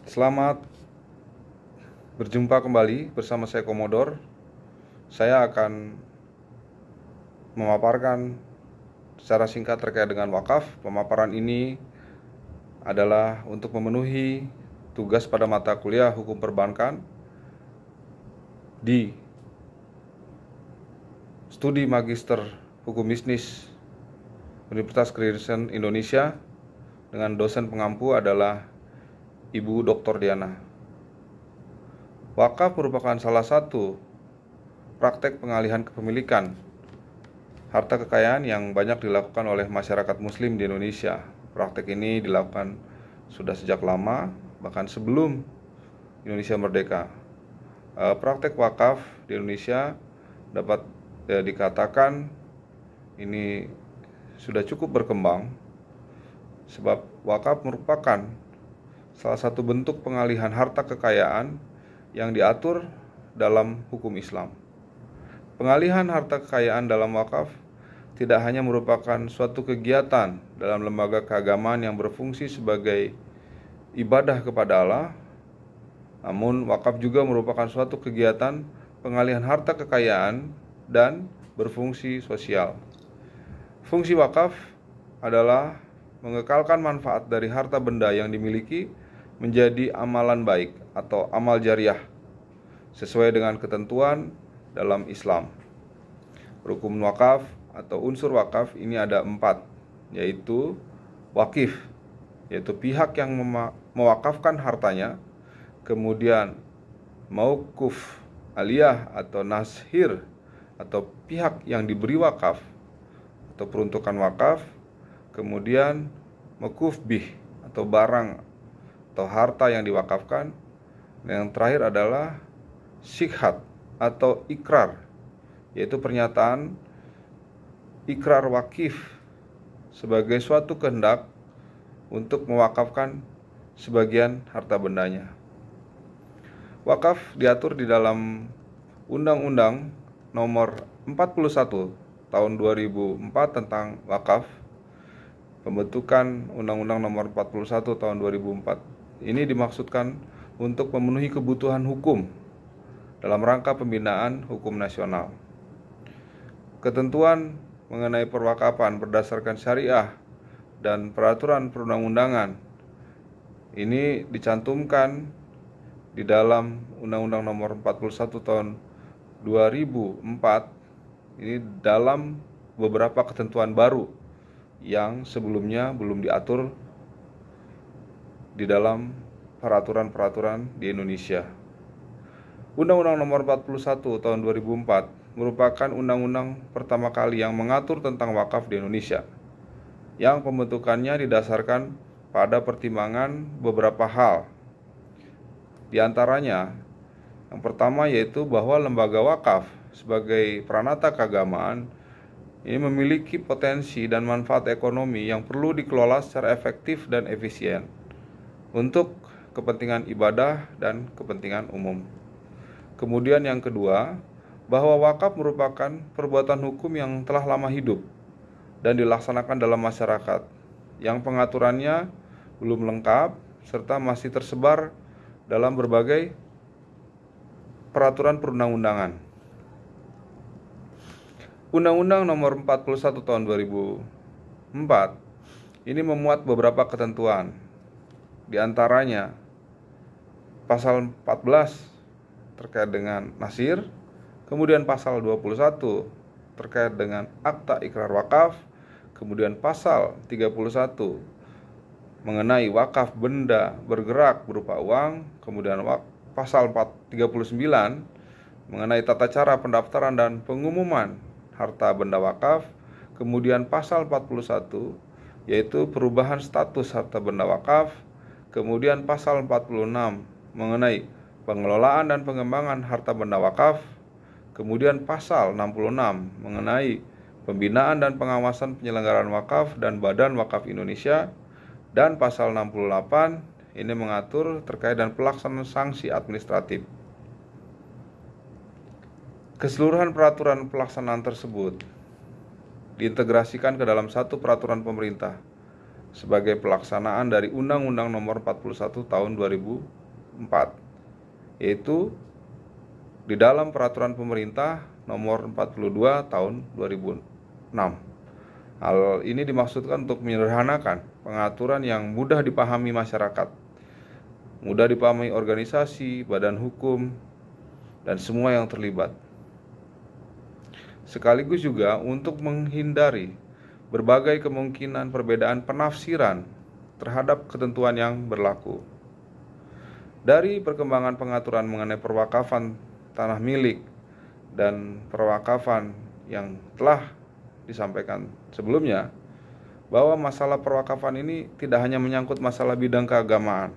Selamat berjumpa kembali bersama saya Komodor. Saya akan memaparkan secara singkat terkait dengan wakaf. Pemaparan ini adalah untuk memenuhi tugas pada mata kuliah Hukum Perbankan di Studi Magister Hukum Bisnis Universitas Kristen Indonesia dengan dosen pengampu adalah Ibu Dr. Diana. Wakaf merupakan salah satu praktek pengalihan kepemilikan harta kekayaan yang banyak dilakukan oleh masyarakat muslim di Indonesia. Praktek ini dilakukan sudah sejak lama, bahkan sebelum Indonesia merdeka. Praktek wakaf di Indonesia dapat dikatakan ini sudah cukup berkembang, sebab wakaf merupakan salah satu bentuk pengalihan harta kekayaan yang diatur dalam hukum Islam. Pengalihan harta kekayaan dalam wakaf tidak hanya merupakan suatu kegiatan dalam lembaga keagamaan yang berfungsi sebagai ibadah kepada Allah, namun wakaf juga merupakan suatu kegiatan pengalihan harta kekayaan dan berfungsi sosial. Fungsi wakaf adalah mengekalkan manfaat dari harta benda yang dimiliki menjadi amalan baik atau amal jariah sesuai dengan ketentuan dalam Islam. Rukun wakaf atau unsur wakaf ini ada 4, yaitu wakif, yaitu pihak yang mewakafkan hartanya, kemudian mauquf aliyah atau nashir atau pihak yang diberi wakaf atau peruntukan wakaf, kemudian mauquf bih atau barang atau harta yang diwakafkan, dan yang terakhir adalah sikhat atau ikrar, yaitu pernyataan ikrar wakif sebagai suatu kehendak untuk mewakafkan sebagian harta bendanya. Wakaf diatur di dalam Undang-Undang Nomor 41 Tahun 2004 tentang wakaf. Pembentukan Undang-Undang Nomor 41 Tahun 2004 ini dimaksudkan untuk memenuhi kebutuhan hukum dalam rangka pembinaan hukum nasional. Ketentuan mengenai perwakafan berdasarkan syariah dan peraturan perundang-undangan ini dicantumkan di dalam Undang-Undang Nomor 41 Tahun 2004 ini dalam beberapa ketentuan baru yang sebelumnya belum diatur di dalam peraturan-peraturan di Indonesia. Undang-Undang Nomor 41 Tahun 2004 merupakan undang-undang pertama kali yang mengatur tentang wakaf di Indonesia, yang pembentukannya didasarkan pada pertimbangan beberapa hal. Di antaranya, yang pertama yaitu bahwa lembaga wakaf sebagai peranata keagamaan ini memiliki potensi dan manfaat ekonomi yang perlu dikelola secara efektif dan efisien untuk kepentingan ibadah dan kepentingan umum. Kemudian yang kedua, bahwa wakaf merupakan perbuatan hukum yang telah lama hidup dan dilaksanakan dalam masyarakat, yang pengaturannya belum lengkap serta masih tersebar dalam berbagai peraturan perundang-undangan. Undang-Undang Nomor 41 Tahun 2004 ini memuat beberapa ketentuan. Di antaranya pasal 14 terkait dengan nasir, kemudian pasal 21 terkait dengan akta ikrar wakaf, kemudian pasal 31 mengenai wakaf benda bergerak berupa uang, kemudian pasal 39 mengenai tata cara pendaftaran dan pengumuman harta benda wakaf, kemudian pasal 41 yaitu perubahan status harta benda wakaf, kemudian pasal 46 mengenai pengelolaan dan pengembangan harta benda wakaf, kemudian pasal 66 mengenai pembinaan dan pengawasan penyelenggaraan wakaf dan Badan Wakaf Indonesia, dan pasal 68 ini mengatur terkait dengan pelaksanaan sanksi administratif. Keseluruhan peraturan pelaksanaan tersebut diintegrasikan ke dalam satu peraturan pemerintah sebagai pelaksanaan dari Undang-Undang Nomor 41 Tahun 2004, yaitu di dalam Peraturan Pemerintah Nomor 42 Tahun 2006. Hal ini dimaksudkan untuk menyederhanakan pengaturan yang mudah dipahami masyarakat, mudah dipahami organisasi, badan hukum, dan semua yang terlibat. Sekaligus juga untuk menghindari berbagai kemungkinan perbedaan penafsiran terhadap ketentuan yang berlaku. Dari perkembangan pengaturan mengenai perwakafan tanah milik dan perwakafan yang telah disampaikan sebelumnya, bahwa masalah perwakafan ini tidak hanya menyangkut masalah bidang keagamaan,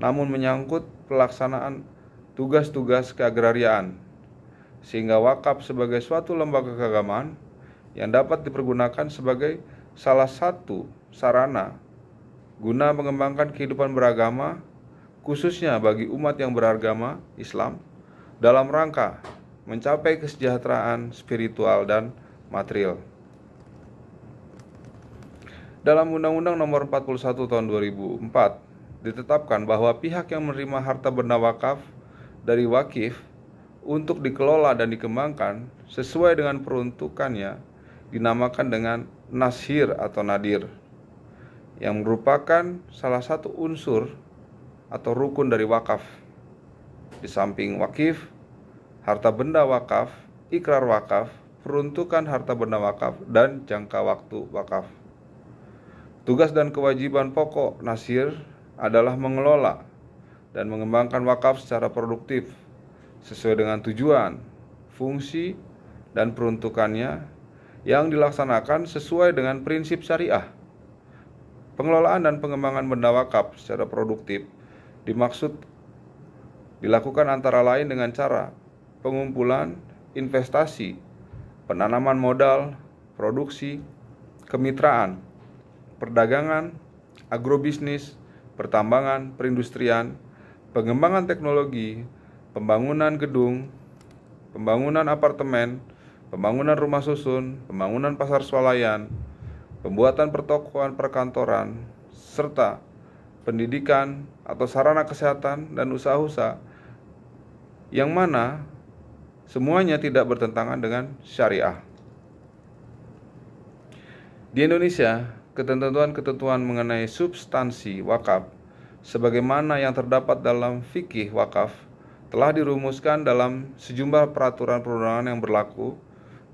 namun menyangkut pelaksanaan tugas-tugas keagrariaan, sehingga wakaf sebagai suatu lembaga keagamaan yang dapat dipergunakan sebagai salah satu sarana guna mengembangkan kehidupan beragama, khususnya bagi umat yang beragama Islam, dalam rangka mencapai kesejahteraan spiritual dan material. Dalam Undang-Undang Nomor 41 Tahun 2004 ditetapkan bahwa pihak yang menerima harta benda wakaf dari wakif untuk dikelola dan dikembangkan sesuai dengan peruntukannya dinamakan dengan nashir atau nadir, yang merupakan salah satu unsur atau rukun dari wakaf. Di samping wakif, harta benda wakaf, ikrar wakaf, peruntukan harta benda wakaf, dan jangka waktu wakaf. Tugas dan kewajiban pokok nashir adalah mengelola dan mengembangkan wakaf secara produktif sesuai dengan tujuan, fungsi, dan peruntukannya yang dilaksanakan sesuai dengan prinsip syariah. Pengelolaan dan pengembangan benda wakaf secara produktif dimaksud dilakukan antara lain dengan cara pengumpulan, investasi, penanaman modal, produksi, kemitraan, perdagangan, agrobisnis, pertambangan, perindustrian, pengembangan teknologi, pembangunan gedung, pembangunan apartemen, pembangunan rumah susun, pembangunan pasar swalayan, pembuatan pertokoan perkantoran, serta pendidikan atau sarana kesehatan dan usaha-usaha yang mana semuanya tidak bertentangan dengan syariah. Di Indonesia, ketentuan-ketentuan mengenai substansi wakaf sebagaimana yang terdapat dalam fikih wakaf telah dirumuskan dalam sejumlah peraturan perundangan yang berlaku,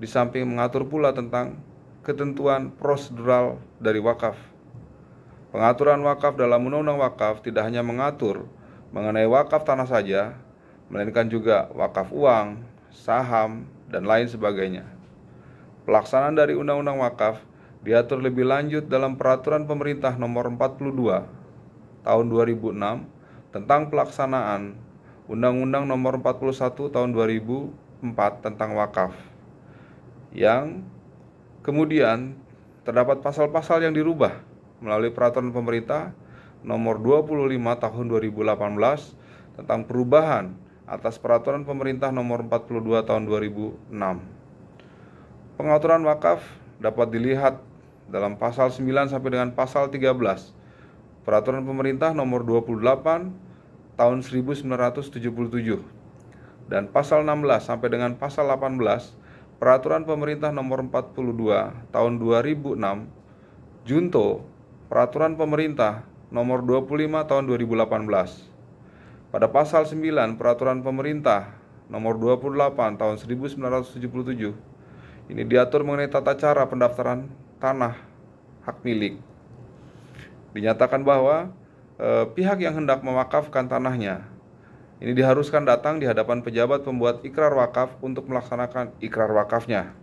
di samping mengatur pula tentang ketentuan prosedural dari wakaf. Pengaturan wakaf dalam Undang-Undang Wakaf tidak hanya mengatur mengenai wakaf tanah saja, melainkan juga wakaf uang, saham, dan lain sebagainya. Pelaksanaan dari Undang-Undang Wakaf diatur lebih lanjut dalam Peraturan Pemerintah Nomor 42 Tahun 2006 tentang pelaksanaan Undang-Undang Nomor 41 Tahun 2004 tentang wakaf, yang kemudian terdapat pasal-pasal yang dirubah melalui Peraturan Pemerintah Nomor 25 Tahun 2018 tentang perubahan atas Peraturan Pemerintah Nomor 42 Tahun 2006. Pengaturan wakaf dapat dilihat dalam pasal 9 sampai dengan pasal 13 Peraturan Pemerintah Nomor 28 Tahun 1977 dan pasal 16 sampai dengan pasal 18 Peraturan Pemerintah Nomor 42 Tahun 2006 junto Peraturan Pemerintah Nomor 25 Tahun 2018. Pada pasal 9 Peraturan Pemerintah Nomor 28 Tahun 1977 ini diatur mengenai tata cara pendaftaran tanah hak milik. Dinyatakan bahwa pihak yang hendak mewakafkan tanahnya ini diharuskan datang di hadapan pejabat pembuat ikrar wakaf untuk melaksanakan ikrar wakafnya.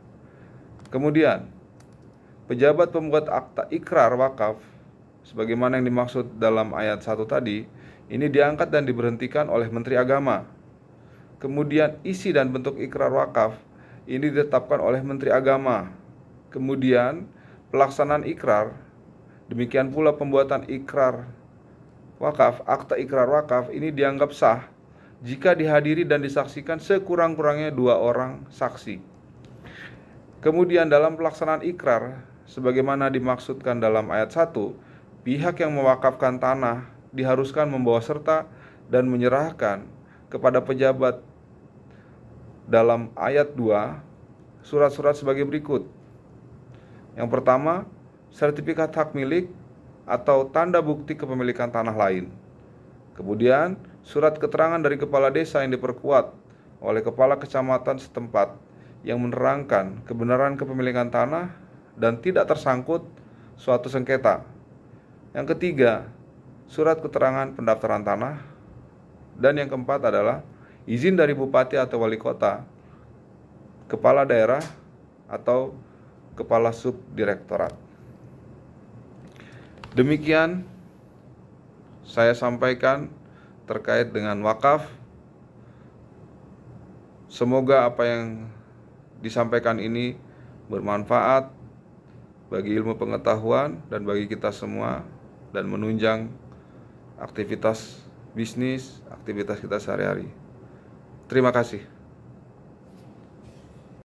Kemudian, pejabat pembuat akta ikrar wakaf sebagaimana yang dimaksud dalam ayat 1 tadi, ini diangkat dan diberhentikan oleh Menteri Agama. Kemudian isi dan bentuk ikrar wakaf ini ditetapkan oleh Menteri Agama. Kemudian pelaksanaan ikrar, demikian pula pembuatan ikrar wakaf, akta ikrar wakaf ini dianggap sah jika dihadiri dan disaksikan sekurang-kurangnya 2 orang saksi. Kemudian dalam pelaksanaan ikrar sebagaimana dimaksudkan dalam ayat 1, pihak yang mewakafkan tanah diharuskan membawa serta dan menyerahkan kepada pejabat dalam ayat 2 surat-surat sebagai berikut. Yang pertama, sertifikat hak milik atau tanda bukti kepemilikan tanah lain. Kemudian, surat keterangan dari kepala desa yang diperkuat oleh kepala kecamatan setempat yang menerangkan kebenaran kepemilikan tanah dan tidak tersangkut suatu sengketa. Yang ketiga, surat keterangan pendaftaran tanah. Dan yang keempat adalah izin dari bupati atau wali kota, kepala daerah, atau kepala subdirektorat. Demikian saya sampaikan terkait dengan wakaf. Semoga apa yang disampaikan ini bermanfaat bagi ilmu pengetahuan dan bagi kita semua, dan menunjang aktivitas bisnis, aktivitas kita sehari-hari. Terima kasih.